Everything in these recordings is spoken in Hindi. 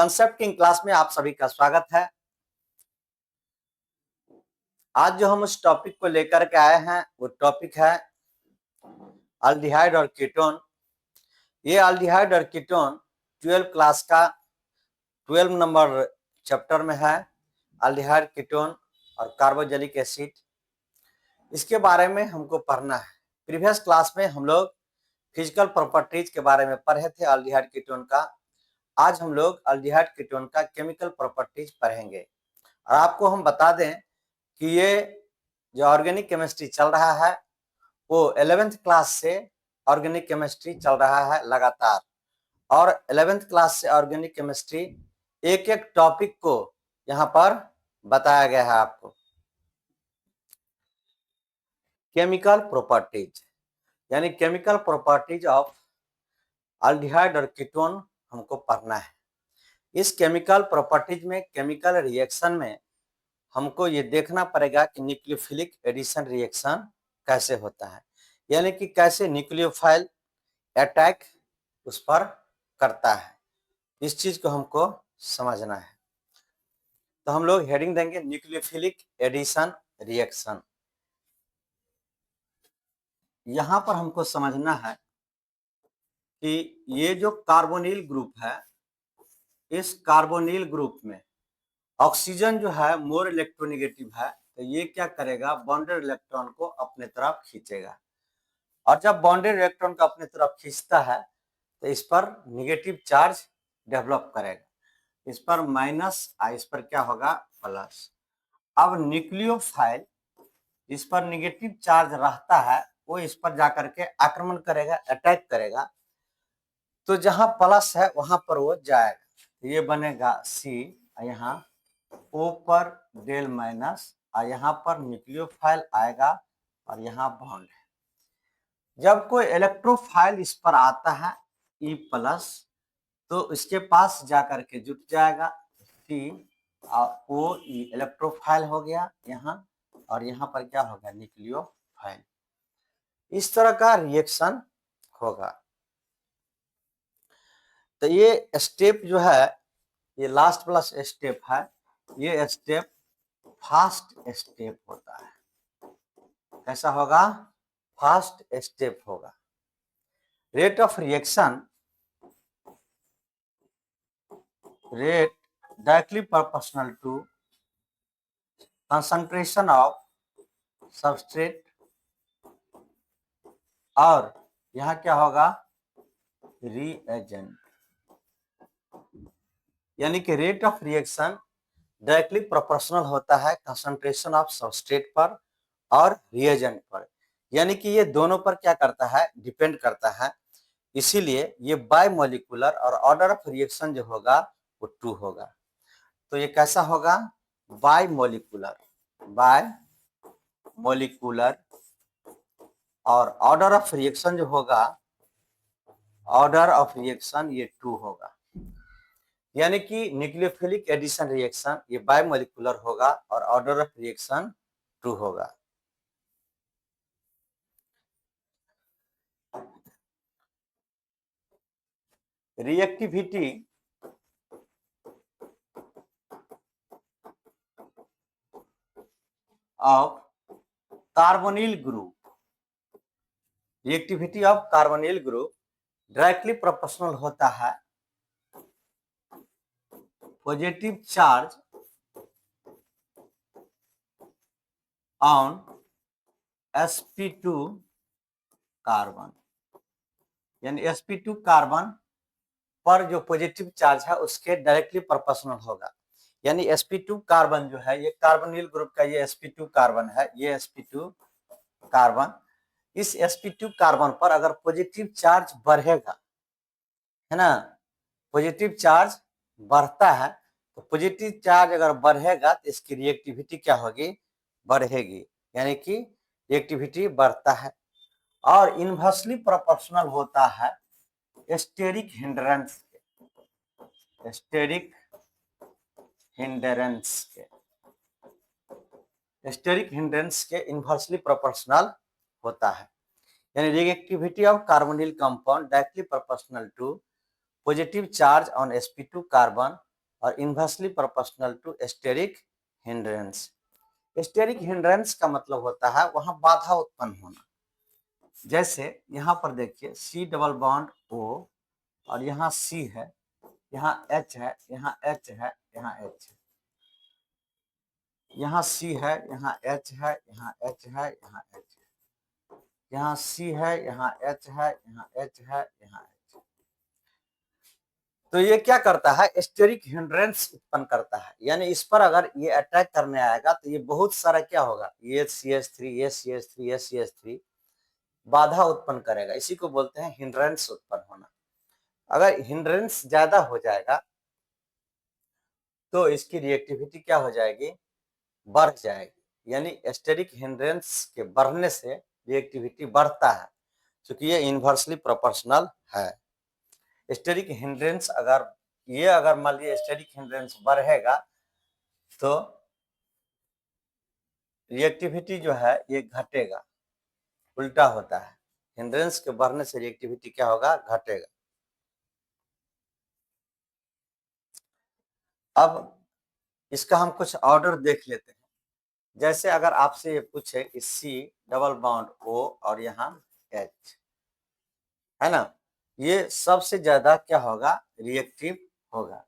कंसेप्ट किंग क्लास में आप सभी का स्वागत है। आज जो हम उस टॉपिक को लेकर के आए हैं वो टॉपिक है अल्डिहाइड और कीटोन। ये अल्डिहाइड और कीटोन 12 क्लास का 12 नंबर चैप्टर में है। अल्डिहाइड, कीटोन और कार्बोक्सिलिक एसिड, इसके बारे में हमको पढ़ना है। प्रीवियस क्लास में हम लोग फिजिकल प्रॉपर्टीज के बारे में पढ़े थे अल्डिहाइड कीटोन का। आज हम लोग अल्डिहाइड कीटोन का केमिकल प्रॉपर्टीज पढ़ेंगे। और आपको हम बता दें कि ये जो ऑर्गेनिक केमिस्ट्री चल रहा है वो 11th क्लास से ऑर्गेनिक केमिस्ट्री चल रहा है लगातार। और 11th क्लास से ऑर्गेनिक केमिस्ट्री एक एक टॉपिक को यहाँ पर बताया गया है आपको। केमिकल प्रॉपर्टीज यानी केमिकल प्रॉपर्टीज ऑफ अल्डिहाइड और कीटोन हमको पढ़ना है। इस केमिकल प्रॉपर्टीज में, केमिकल रिएक्शन में हमको ये देखना पड़ेगा कि न्यूक्लियोफिलिक एडिशन रिएक्शन कैसे होता है, यानी कि कैसे न्यूक्लियोफाइल अटैक उस पर करता है। इस चीज को हमको समझना है। तो हम लोग हेडिंग देंगे न्यूक्लियोफिलिक एडिशन रिएक्शन। यहां पर हमको समझना है कि ये जो कार्बोनिल ग्रुप है, इस कार्बोनिल ग्रुप में ऑक्सीजन जो है मोर इलेक्ट्रोनेगेटिव है, तो ये क्या करेगा, बॉन्डेड इलेक्ट्रॉन को अपने तरफ खींचेगा। और जब बॉन्डेड इलेक्ट्रॉन को अपने तरफ खींचता है तो इस पर नेगेटिव चार्ज डेवलप करेगा। इस पर माइनस, इस पर क्या होगा, प्लस। अब न्यूक्लियोफाइल इस पर नेगेटिव चार्ज रहता है, वो इस पर जाकर के आक्रमण करेगा, अटैक करेगा। तो जहां प्लस है वहां पर वो जाएगा, ये बनेगा सी, यहाँ ओ पर डेल माइनस, और यहाँ पर न्यूक्लियोफाइल आएगा और यहाँ बॉन्ड है। जब कोई इलेक्ट्रोफाइल इस पर आता है ई प्लस, तो इसके पास जाकर के जुट जाएगा सी, और ओ ई इलेक्ट्रोफाइल हो गया यहाँ, और यहाँ पर क्या होगा, न्यूक्लियोफाइल। इस तरह का रिएक्शन होगा। तो ये स्टेप जो है, ये लास्ट प्लस स्टेप है, ये स्टेप फास्ट स्टेप होता है। कैसा होगा, फास्ट स्टेप होगा। Rate of reaction, rate directly proportional to concentration of substrate, और यहाँ क्या होगा, रिएजेंट। यानी कि rate of reaction directly proportional होता है कंसंट्रेशन ऑफ सबस्ट्रेट पर और रिएजेंट पर। यानी कि ये दोनों पर क्या करता है, डिपेंड करता है। इसीलिए ये बायमोलिकुलर, और ऑर्डर ऑफ रिएक्शन जो होगा वो 2 होगा। तो ये कैसा होगा, बायमोलिकुलर, बायमोलिकुलर। और ऑर्डर ऑफ रिएक्शन जो होगा, ऑर्डर ऑफ रिएक्शन ये 2 होगा। यानी कि न्यूक्लियोफिलिक एडिशन रिएक्शन ये बायमोलिकुलर होगा और ऑर्डर ऑफ रिएक्शन 2 होगा। Reactivity of carbonyl group, reactivity of carbonyl group directly proportional होता है positive charge on sp2 carbon. यानी sp2 कार्बन पर जो पॉजिटिव चार्ज है उसके डायरेक्टली प्रोपोर्शनल होगा। यानी sp2 कार्बन जो है, ये कार्बोनिल ग्रुप का ये sp2 कार्बन है, ये sp2 कार्बन, इस sp2 कार्बन पर अगर पॉजिटिव चार्ज बढ़ेगा, है ना, पॉजिटिव चार्ज बढ़ता है, तो पॉजिटिव चार्ज अगर बढ़ेगा तो इसकी रिएक्टिविटी क्या होगी, बढ़ेगी। यानी कि रिएक्टिविटी बढ़ता है। और इनवर्सली प्रोपोर्शनल होता है स्टेरिक हिंड्रेंस के, स्टेरिक हिंड्रेंस के, स्टेरिक हिंड्रेंस के इनवर्सली प्रोपोर्शनल होता है। यानी reactivity of carbonyl compound directly proportional to positive charge on sp2 carbon और inversely proportional to steric hindrance. Steric hindrance का मतलब होता है वहां बाधा उत्पन्न होना। जैसे यहाँ पर देखिए C डबल बॉन्ड O और यहाँ C है, यहाँ H है, यहाँ H है, यहाँ H है, यहाँ C है, यहाँ H है, यहाँ H है, यहाँ H है, यहाँ C है, यहाँ H है, यहाँ H है, यहाँ H है। तो ये क्या करता है, स्टेरिक हिंड्रेंस उत्पन्न करता है। यानी इस पर अगर ये अटैक करने आएगा तो ये बहुत सारा क्या होगा, ये CH3, ये CH3, ये CH3 बाधा उत्पन्न करेगा। इसी को बोलते हैं हिंड्रेंस उत्पन्न होना। अगर हिंड्रेंस ज्यादा हो जाएगा तो इसकी रिएक्टिविटी क्या हो जाएगी, बढ़ जाएगी। यानी स्टेरिक हिंड्रेंस के बढ़ने से रिएक्टिविटी बढ़ता है, क्योंकि ये इन्वर्सली प्रोपोर्शनल है। स्टेरिक हिंड्रेंस अगर मान लीजिए स्टेरिक हिंड्रेंस बढ़ेगा तो रिएक्टिविटी जो है ये घटेगा, उल्टा होता है। हिंड्रेंस के बढ़ने से रिएक्टिविटी क्या होगा, घटेगा। अब इसका हम कुछ ऑर्डर देख लेते हैं। जैसे अगर आपसे ये पूछे कि C डबल बॉन्ड O और यहाँ H है ना, ये सबसे ज्यादा क्या होगा, रिएक्टिव होगा।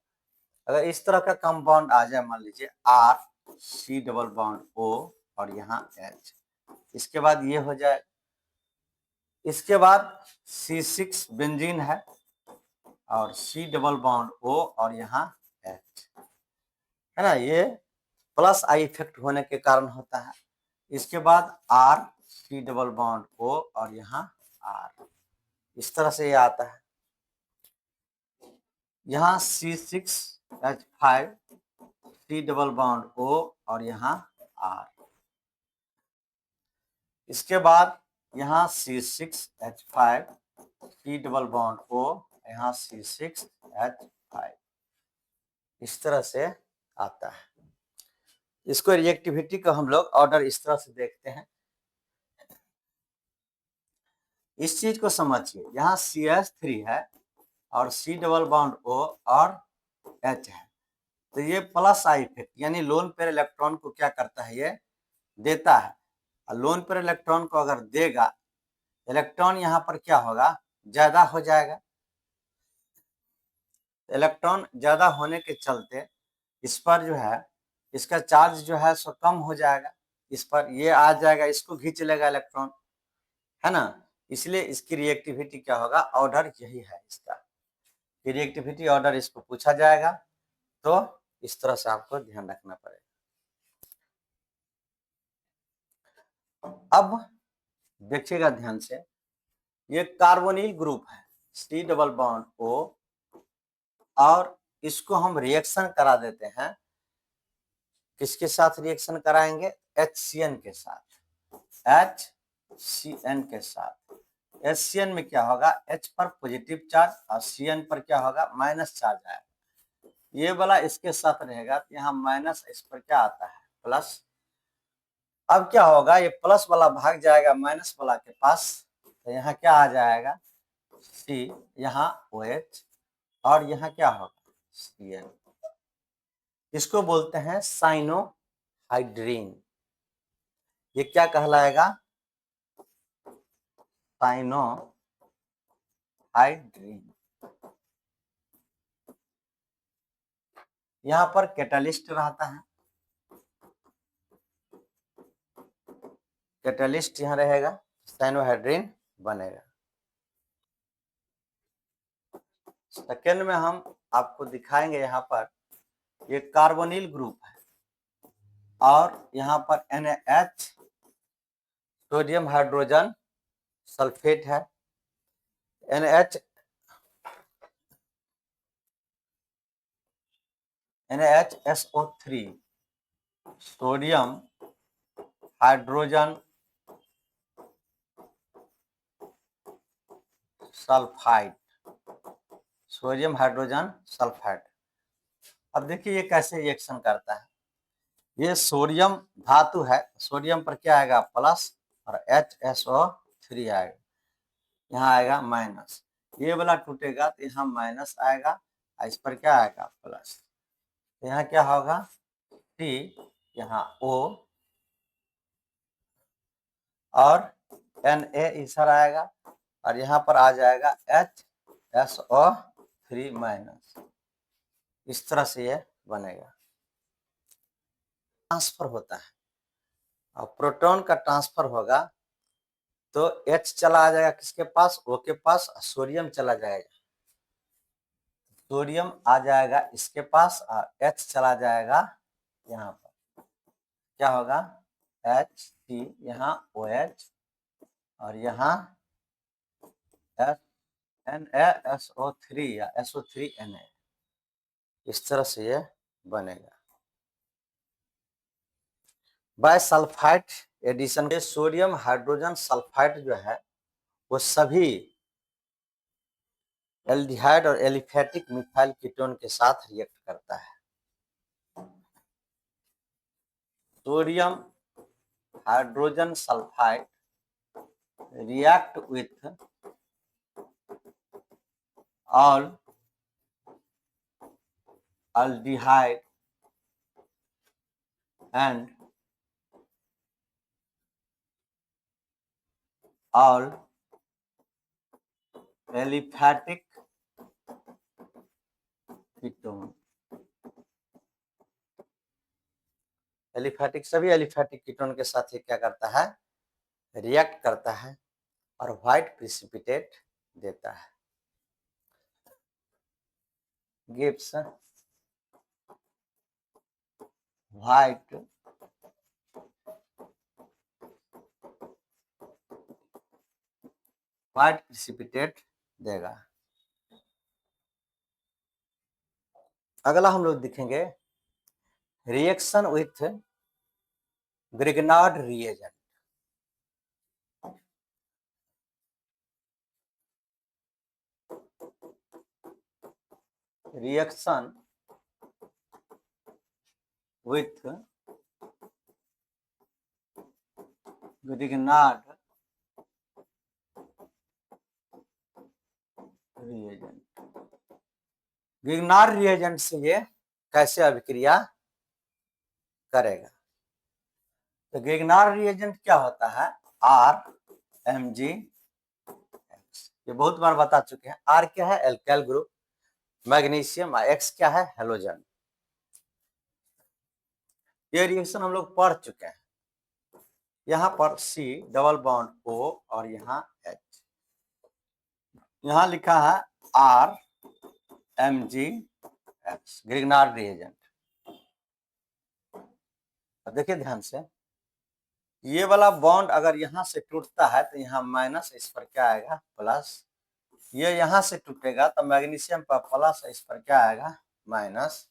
अगर इस तरह का कंपाउंड आ जाए, मान लीजिए R C double bond O और यहाँ H, इसके बाद ये हो जाए, इसके बाद C6 बेंजीन है और C डबल बॉन्ड O और यहाँ H है ना, ये प्लस आई इफेक्ट होने के कारण होता है। इसके बाद R C double bond O और यहाँ R, इस तरह से ये आता है। यहाँ C6H5 C double bond O और यहाँ R, इसके बाद यहाँ C6H5 C double bond O, यहाँ C6H5, इस तरह से आता है। इसको रिएक्टिविटी को हम लोग ऑर्डर इस तरह से देखते हैं। इस चीज को समझिए, यहाँ CH3 है और C डबल बॉन्ड O और H है, तो ये प्लस आई इफेक्ट यानी लोन पेयर इलेक्ट्रॉन को क्या करता है, ये देता है। और लोन पेयर इलेक्ट्रॉन को अगर देगा, इलेक्ट्रॉन यहाँ पर क्या होगा, ज्यादा हो जाएगा। इलेक्ट्रॉन ज्यादा होने के चलते इस पर जो है इसका चार्ज जो है सो कम हो जाएगा, इस पर ये आ जाएगा, इसको खींच लेगा इलेक्ट्रॉन, है ना। इसलिए इसकी रिएक्टिविटी क्या होगा, ऑर्डर यही है इसका। रिएक्टिविटी ऑर्डर इसको पूछा जाएगा, तो इस तरह से आपको ध्यान रखना पड़ेगा। अब देखिएगा ध्यान से, ये कार्बोनिल ग्रुप है C डबल बॉन्ड O, और इसको हम रिएक्शन करा देते हैं, किसके साथ रिएक्शन कराएंगे, HCN के साथ, HCN के साथ। HCN में क्या होगा, H पर पॉजिटिव चार्ज और CN पर क्या होगा, माइनस चार्ज आएगा। ये वाला इसके साथ रहेगा तो यहाँ माइनस, इस पर क्या आता है, प्लस। अब क्या होगा, ये प्लस वाला भाग जाएगा माइनस वाला के पास, तो यहाँ क्या आ जाएगा, C, यहाँ OH और यहाँ क्या होगा, CN। इसको बोलते हैं साइनोहाइड्रीन। ये क्या कहलाएगा, साइनोहाइड्रीन। यहाँ पर कैटालिस्ट रहता है, कैटालिस्ट यहाँ रहेगा, साइनोहाइड्रीन बनेगा। सेकेंड में हम आपको दिखाएंगे, यहाँ पर ये कार्बोनिल ग्रुप है और यहाँ पर NaH सोडियम हाइड्रोजन सल्फेट है। NaHSO3 sodium hydrogen sulphide, sodium hydrogen sulphide. अब देखिए ये कैसे रिएक्शन करता है। ये सोडियम धातु है, सोडियम पर क्या आएगा, प्लस, और HSO3 आएगा, यहाँ आएगा माइनस। ये वाला टूटेगा तो यहाँ माइनस आएगा, इस पर क्या आएगा, प्लस। यहाँ क्या होगा T, यहाँ O और Na इधर आएगा और यहाँ पर आ जाएगा HSO3-। इस तरह से ये बनेगा। ट्रांसफर होता है और प्रोटॉन का ट्रांसफर होगा तो H चला आ जाएगा किसके पास, O के पास, सोडियम चला जाएगा, सोडियम आ जाएगा इसके पास और H चला जाएगा यहाँ पर, क्या होगा H, यहाँ OH और यहाँ NaSO3 या SO3Na। इस तरह से ये बनेगा। बायसल्फाइड एडिशन के सोडियम हाइड्रोजन सल्फाइड जो है वो सभी एल्डिहाइड और एलिफेटिक मिथाइल कीटोन के साथ रिएक्ट करता है। Sodium hydrogen sulphide react with all aldehyde and all aliphatic ketone। Aliphatic सभी एलिफैटिक कीटोन के साथ ये क्या करता है, रिएक्ट करता है और व्हाइट प्रिसिपिटेट देता है। गिव्स व्हाइट प्रिसिपिटेट देगा। अगला हम लोग देखेंगे reaction with Grignard reagent. Reaction with Grignard reagent. Grignard reagent से ये कैसे अभिक्रिया करेगा। तो ग्रिग्नार्ड रिएजेंट क्या होता है, RMgX। ये बहुत बार बता चुके हैं। R क्या है, एल्काइल ग्रुप, मैग्नीशियम, X क्या है, हेलोजन। ये रिएक्शन हम लोग पढ़ चुके हैं। यहाँ पर C डबल बॉन्ड O और यहाँ H, यहाँ लिखा है RMgX ग्रिग्नार्ड रिएजेंट। देखिए ध्यान से, ये वाला बॉन्ड अगर यहाँ से टूटता है तो यहाँ माइनस, इस पर क्या आएगा प्लस। ये यहाँ से टूटेगा तो मैग्नीशियम पर प्लस, इस पर क्या आएगा माइनस।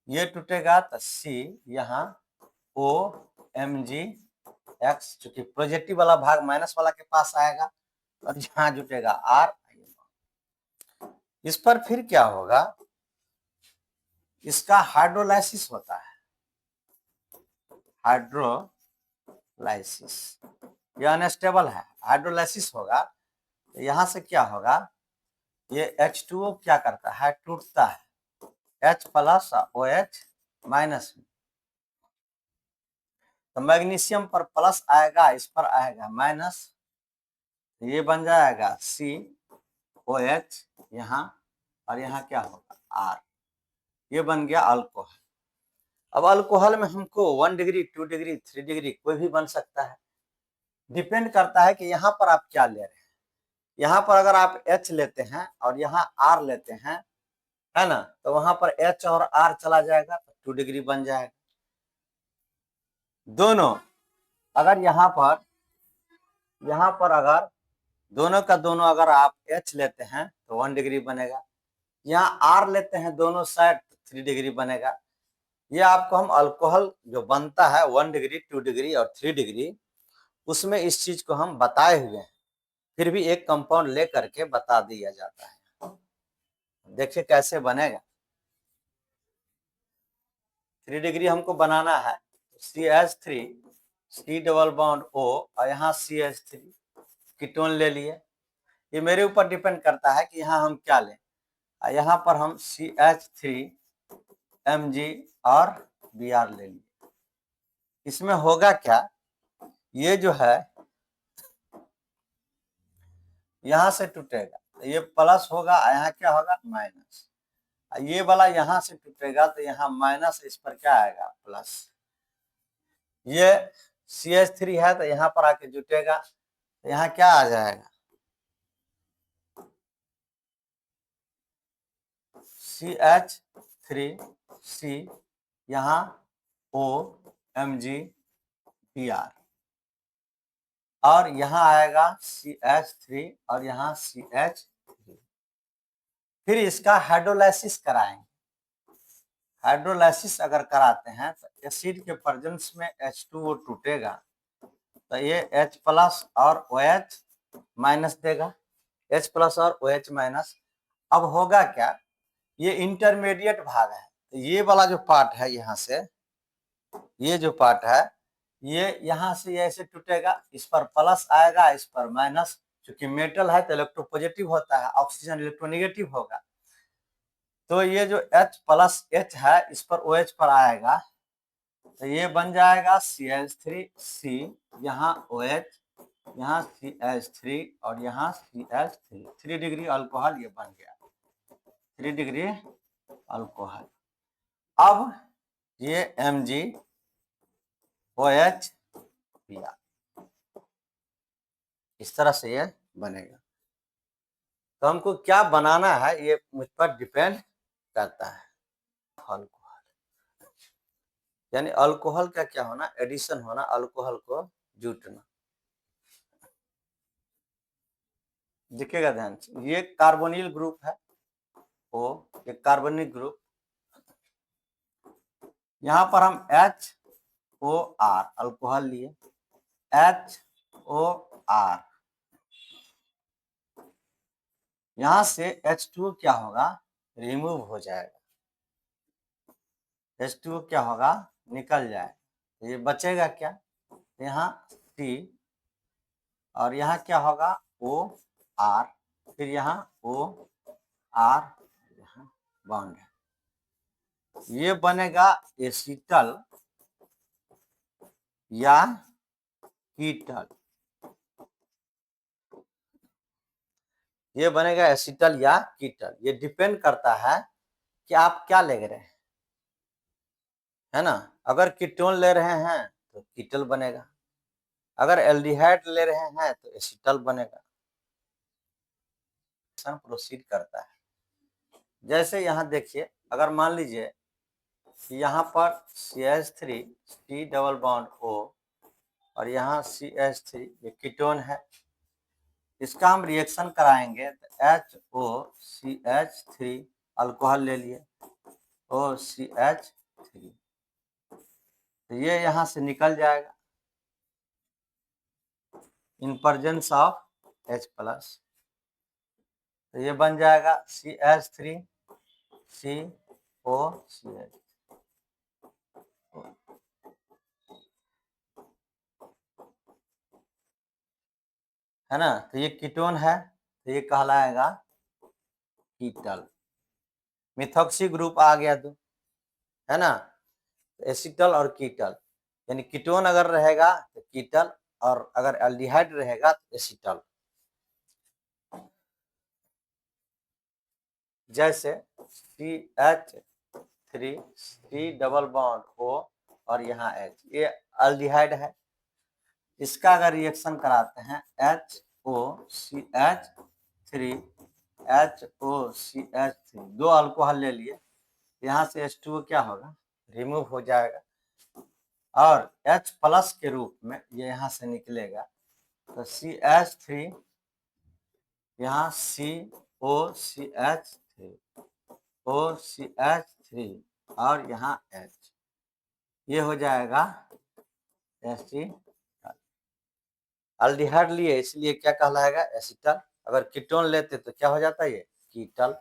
ये टूटेगा तो C यहाँ OMgX, चूंकि पॉजिटिव वाला भाग माइनस वाला के पास आएगा और यहाँ जुटेगा R। इस पर फिर क्या होगा, इसका हाइड्रोलाइसिस होता है, हाइड्रोलाइसिस। यह अनस्टेबल है, हाइड्रोलाइसिस होगा तो यहाँ से क्या होगा, ये H2O क्या करता है, टूटता है, H प्लस OH माइनस में, तो मैग्नीशियम पर प्लस आएगा, इस पर आएगा माइनस, ये बन जाएगा COH यहाँ और यहाँ क्या होगा R। ये बन गया अल्कोहल। अब अल्कोहल में हमको 1 डिग्री 2 डिग्री 3 डिग्री कोई भी बन सकता है, डिपेंड करता है कि यहाँ पर आप क्या ले रहे हैं। यहाँ पर अगर आप H लेते हैं और यहाँ R लेते हैं, है ना, तो वहां पर H और R चला जाएगा तो 2 डिग्री बन जाएगा। दोनों अगर यहाँ पर अगर दोनों का दोनों अगर आप H लेते हैं तो 1 डिग्री बनेगा, यहाँ R लेते हैं दोनों साइड तो 3 डिग्री बनेगा। ये आपको हम अल्कोहल जो बनता है 1 डिग्री 2 डिग्री और 3 डिग्री, उसमें इस चीज को हम बताए हुए हैं, फिर भी एक कंपाउंड ले करके बता दिया जाता है। देखिए कैसे बनेगा। 3 डिग्री हमको बनाना है, CH3 C double bond O और यहाँ CH3 कीटोन ले लिए। ये मेरे ऊपर डिपेंड करता है कि यहाँ हम क्या लें। यहाँ पर हम CH3Mg और Br ले लिए। इसमें होगा क्या, ये जो है यहां से टूटेगा, ये प्लस होगा, यहाँ क्या होगा माइनस, ये वाला यहां से टूटेगा तो यहाँ माइनस, इस पर क्या आएगा प्लस। ये CH3 है तो यहाँ पर आके जुटेगा, तो यहाँ क्या आ जाएगा CH3C, यहाँ OMgBr, और यहाँ आएगा CH3 और यहाँ CH3। फिर इसका हाइड्रोलाइसिस कराएंगे। हाइड्रोलाइसिस अगर कराते हैं तो एसिड के प्रेजेंस में H2O टूटेगा, तो ये H प्लस और OH माइनस देगा, H प्लस और OH माइनस। अब होगा क्या, ये इंटरमीडिएट भाग है, तो ये वाला जो पार्ट है यहाँ से, ये जो पार्ट है ये यहाँ से ऐसे टूटेगा, इस पर प्लस आएगा, इस पर माइनस। क्योंकि मेटल है तो इलेक्ट्रोपॉजिटिव होता है, ऑक्सीजन इलेक्ट्रोनेगेटिव होगा, तो ये जो H प्लस H है इस पर OH पर आएगा, तो ये बन जाएगा CH3C, यहाँ OH, यहाँ CH3 और यहाँ CH3, 3 डिग्री अल्कोहल ये बन गया, 3 डिग्री अल्कोहल। अब ये MgOH इस तरह से ये बनेगा। तो हमको क्या बनाना है ये मुझ पर डिपेंड करता है। अल्कोहल यानी अल्कोहल का क्या होना, एडिशन होना, अल्कोहल को जुटना। दिखेगा ध्यान से, ये कार्बोनिल ग्रुप है ओ, ये कार्बोनिल ग्रुप, यहाँ पर हम HOR अल्कोहल लिए, HOR, यहां से H2O क्या होगा रिमूव हो जाएगा, H2O क्या होगा निकल जाए, तो ये बचेगा क्या, यहाँ C और यहाँ क्या होगा OR, फिर यहाँ OR, यहाँ बॉन्ड है, ये बनेगा एसिटल या कीटल, ये बनेगा एसिटल या कीटल। ये डिपेंड करता है कि आप क्या ले रहे हैं, है ना। अगर कीटोन ले रहे हैं तो कीटल बनेगा, अगर एल्डिहाइड ले रहे हैं तो एसिटल बनेगा। प्रोसीड करता है, जैसे यहाँ देखिए, अगर मान लीजिए यहाँ पर CH3 C double bond O और यहाँ CH3 ये कीटोन है, इसका हम रिएक्शन कराएंगे तो HOCH3 अल्कोहल ले लिए, OCH3, तो ये यहाँ से निकल जाएगा in presence of H plus, तो ये बन जाएगा CH3COCH, है ना। तो ये कीटोन है तो ये कहलाएगा कीटल। मिथॉक्सी ग्रुप आ गया तो, है ना, एसिटल और कीटल, यानी कीटोन अगर रहेगा तो कीटल और अगर एल्डिहाइड रहेगा तो एसिटल। जैसे CH3 C double bond O और यहाँ H, ये एल्डिहाइड है, इसका अगर रिएक्शन कराते हैं HOCH3 HOCH3, 2 अल्कोहल ले लिए, यहाँ से H2O क्या होगा रिमूव हो जाएगा और H प्लस के रूप में ये यहाँ से निकलेगा, तो CH3 यहाँ COCH3 OCH3 और यहाँ H, ये हो जाएगा एसिटल। अल्डिहाइड लिए इसलिए क्या कहलाएगा एसिटल, अगर कीटोन लेते तो क्या हो जाता है ये कीटल।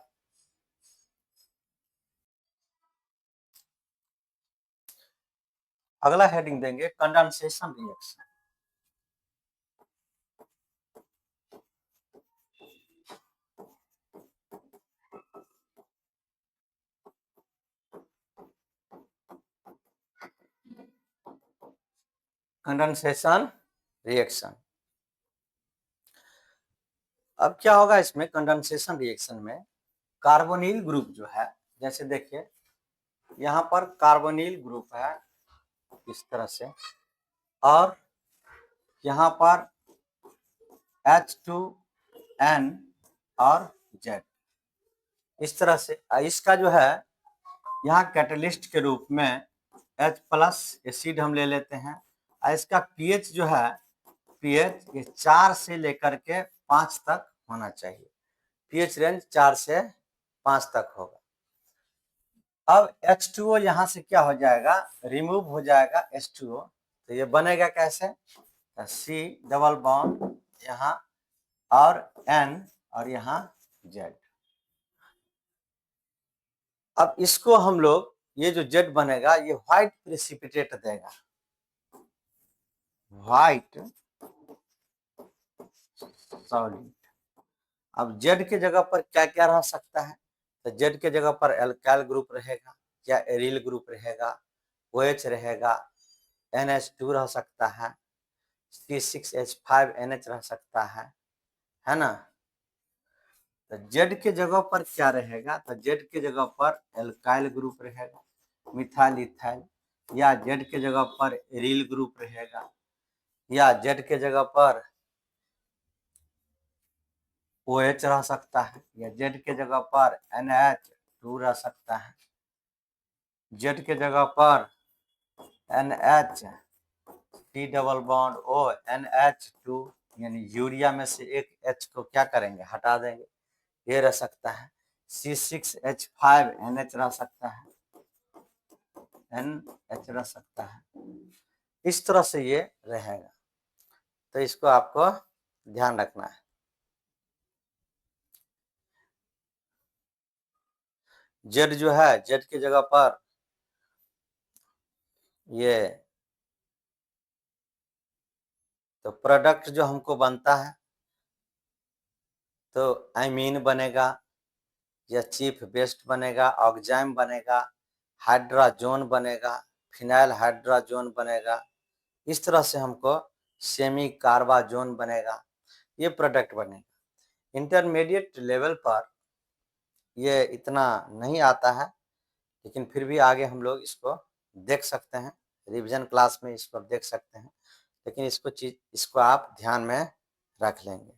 अगला हेडिंग देंगे कंडेंसेशन रिएक्शन। Condensation reaction. अब क्या होगा इसमें कंडेंसेशन रिएक्शन में, कार्बोनिल ग्रुप जो है, जैसे देखिए यहाँ पर कार्बोनिल ग्रुप है इस तरह से, और यहाँ पर H2N और Z इस तरह से। इसका जो है यहाँ कैटलिस्ट के रूप में H+ एसिड हम ले लेते हैं, और इसका पीएच जो है, पीएच ये 4 से लेकर के 5 तक होना चाहिए। पीएच रेंज 4 से 5 तक होगा। अब H2O यहाँ से क्या हो जाएगा, रिमूव हो जाएगा H2O, तो ये बनेगा कैसे, C डबल बॉन्ड यहाँ और N और यहाँ Z। अब इसको हम लोग, ये जो Z बनेगा ये व्हाइट प्रेसिपिटेट देगा, व्हाइट सॉलिड। अब Z के जगह पर क्या क्या रह सकता है, तो Z के जगह पर एल्काइल ग्रुप रहेगा या एरिल ग्रुप रहेगा, OH रहेगा, NH2 रह सकता है, C6H5NH रह सकता है ना। तो Z के जगह पर क्या रहेगा, तो Z के जगह पर एल्काइल ग्रुप रहेगा, मिथाइल इथाइल, या Z के जगह पर एरिल ग्रुप रहेगा, या Z के जगह पर OH रह सकता है, या Z के जगह पर NH2 रह सकता है, Z के जगह पर NH C double bond O NH2, यानी यूरिया में से एक H को क्या करेंगे, हटा देंगे, ये रह सकता है। C6H5NH रह सकता है, NH रह सकता है, इस तरह से ये रहेगा। तो इसको आपको ध्यान रखना है। Z जो है, Z की जगह पर ये तो प्रोडक्ट जो हमको बनता है, तो एमीन बनेगा या चीफ बेस्ट बनेगा, ऑक्जाइम बनेगा, हाइड्राजोन बनेगा, फिनाइल हाइड्राजोन बनेगा, इस तरह से हमको सेमी कार्बाजोन बनेगा, ये प्रोडक्ट बनेगा। इंटरमीडिएट लेवल पर ये इतना नहीं आता है, लेकिन फिर भी आगे हम लोग इसको देख सकते हैं, रिवीजन क्लास में इसको देख सकते हैं, लेकिन इसको आप ध्यान में रख लेंगे।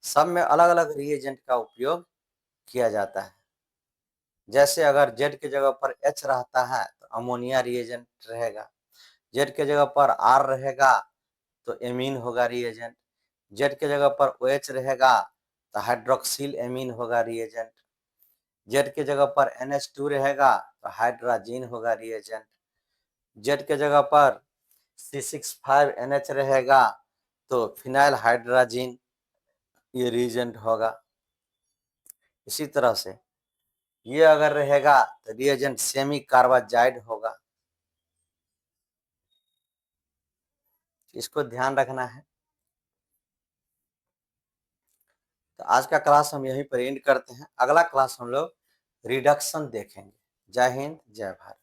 सब में अलग अलग रिएजेंट का उपयोग किया जाता है। जैसे अगर Z की जगह पर H रहता है तो अमोनिया रिएजेंट रहेगा, Z के जगह पर R रहेगा तो एमीन होगा रिएजेंट, Z के जगह पर OH रहेगा तो हाइड्रोक्सिल एमीन होगा रिएजेंट, Z के जगह पर NH2 रहेगा तो हाइड्राजीन होगा रिएजेंट, Z के जगह पर C6H5NH रहेगा तो फिनाइल हाइड्राजीन ये रिएजेंट होगा। इसी तरह से ये अगर रहेगा तो रिएजेंट सेमी कार्बाजाइड होगा, इसको ध्यान रखना है। तो आज का क्लास हम यहीं पर एंड करते हैं। अगला क्लास हम लोग रिडक्शन देखेंगे। जय हिंद, जय भारत।